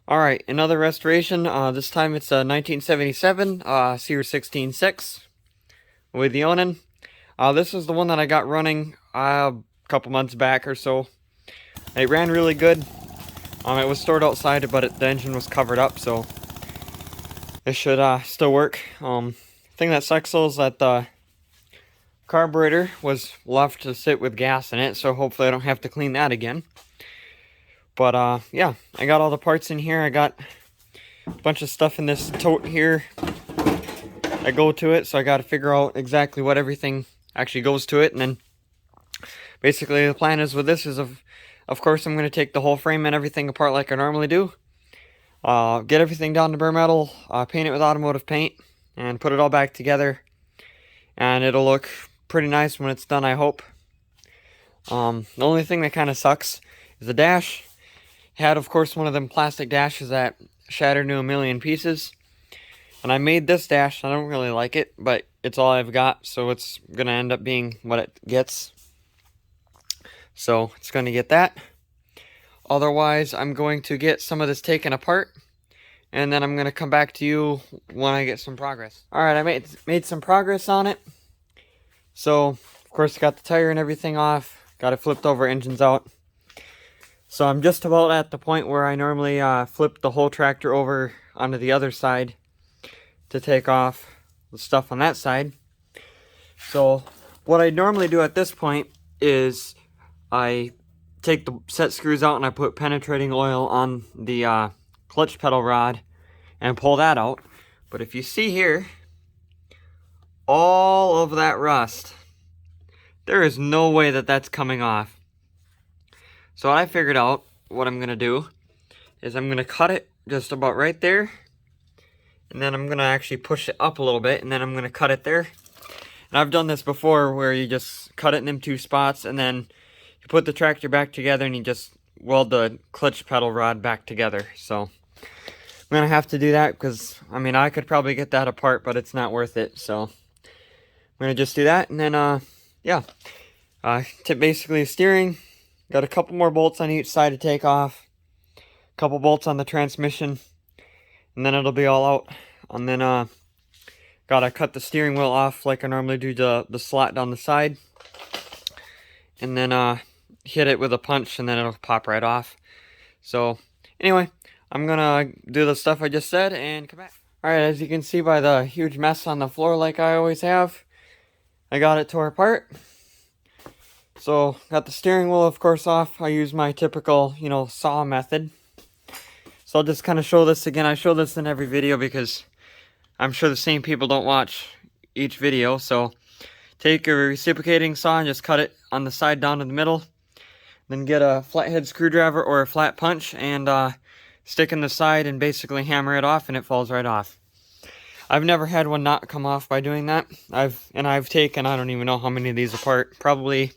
Alright, another restoration. This time it's a 1977 Sears 16.6 with the Onan. This is the one that I got running a couple months back or so. It ran really good. It was stored outside, but the engine was covered up, so it should still work. Thing that sucks though is that the carburetor was left to sit with gas in it, so hopefully I don't have to clean that again. But yeah, I got all the parts in here. I got a bunch of stuff in this tote here that go to it, so I got to figure out exactly what everything actually goes to it. And then basically the plan is with this is of course I'm going to take the whole frame and everything apart like I normally do, get everything down to bare metal, paint it with automotive paint, and put it all back together, and it'll look pretty nice when it's done, I hope. The only thing that kind of sucks is the dash. Had, of course, one of them plastic dashes that shattered into a million pieces. And I made this dash. I don't really like it, but it's all I've got, so it's going to end up being what it gets. So it's going to get that. Otherwise, I'm going to get some of this taken apart, and then I'm going to come back to you when I get some progress. Alright, I made some progress on it. So, of course, got the tire and everything off. Got it flipped over, engines out. So I'm just about at the point where I normally flip the whole tractor over onto the other side to take off the stuff on that side. So what I normally do at this point is I take the set screws out and I put penetrating oil on the clutch pedal rod and pull that out. But if you see here, all of that rust, there is no way that that's coming off. So what I figured out, what I'm going to do, is I'm going to cut it just about right there. And then I'm going to actually push it up a little bit, and then I'm going to cut it there. And I've done this before where you just cut it in them two spots, and then you put the tractor back together and you just weld the clutch pedal rod back together. So I'm going to have to do that because, I mean, I could probably get that apart, but it's not worth it. So I'm going to just do that, and then, yeah. Basically steering. Got a couple more bolts on each side to take off. A couple bolts on the transmission. And then it'll be all out. And then, gotta cut the steering wheel off like I normally do the slot down the side. And then, hit it with a punch and then it'll pop right off. So, anyway, I'm gonna do the stuff I just said and come back. Alright, as you can see by the huge mess on the floor like I always have, I got it tore apart. So, got the steering wheel, of course, off. I use my typical, saw method. So I'll just kind of show this again. I show this in every video because I'm sure the same people don't watch each video. So, take a reciprocating saw and just cut it on the side down to the middle. Then get a flathead screwdriver or a flat punch and stick in the side and basically hammer it off and it falls right off. I've never had one not come off by doing that. I've taken, I don't even know how many of these apart. Probably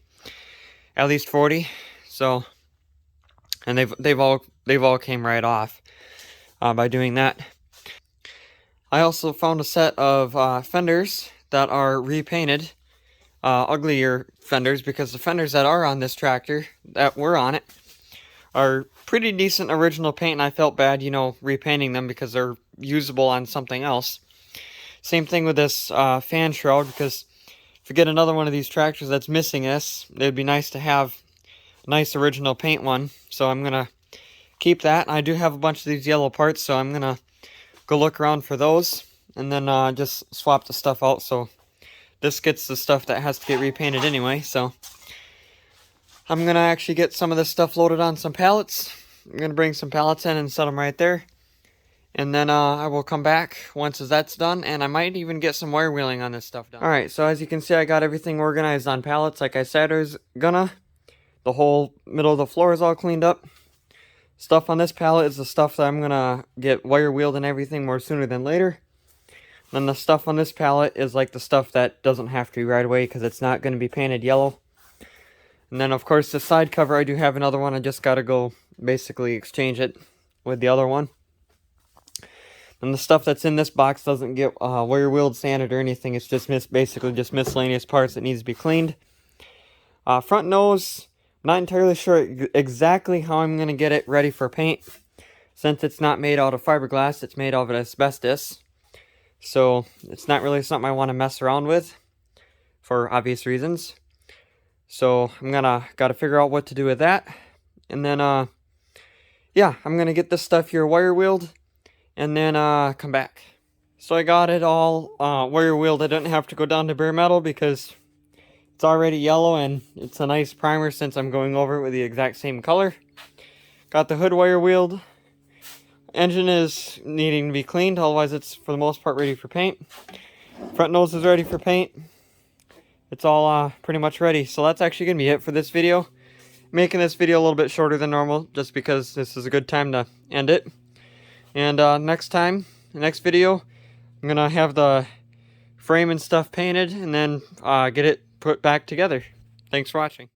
at least 40. So, and they've all came right off by doing that. I also found a set of fenders that are repainted, uglier fenders, because the fenders that are on this tractor that were on it are pretty decent original paint, and I felt bad, repainting them because they're usable on something else. Same thing with this fan shroud, because if you get another one of these tractors that's missing this, it'd be nice to have a nice original paint one. So I'm going to keep that. I do have a bunch of these yellow parts, so I'm going to go look around for those. And then just swap the stuff out. So this gets the stuff that has to get repainted anyway. So I'm going to actually get some of this stuff loaded on some pallets. I'm going to bring some pallets in and set them right there. And then I will come back once that's done, and I might even get some wire wheeling on this stuff done. Alright, so as you can see, I got everything organized on pallets like I said I was gonna. The whole middle of the floor is all cleaned up. Stuff on this pallet is the stuff that I'm gonna get wire wheeled and everything more sooner than later. Then the stuff on this pallet is like the stuff that doesn't have to be right away because it's not going to be painted yellow. And then of course the side cover, I do have another one. I just gotta go basically exchange it with the other one. And the stuff that's in this box doesn't get wire wheeled, sanded, or anything. It's just basically just miscellaneous parts that needs to be cleaned. Front nose, not entirely sure exactly how I'm going to get it ready for paint. Since it's not made out of fiberglass, it's made out of asbestos. So it's not really something I want to mess around with for obvious reasons. So I'm gotta figure out what to do with that. And then yeah, I'm gonna get this stuff here wire wheeled and then come back. So I got it all wire wheeled. I didn't have to go down to bare metal because it's already yellow and it's a nice primer since I'm going over it with the exact same color. Got the hood wire wheeled. Engine is needing to be cleaned, otherwise it's for the most part ready for paint. Front nose is ready for paint. It's all pretty much ready. So that's actually going to be it for this video. Making this video a little bit shorter than normal just because this is a good time to end it. And next video, I'm going to have the frame and stuff painted and then get it put back together. Thanks for watching.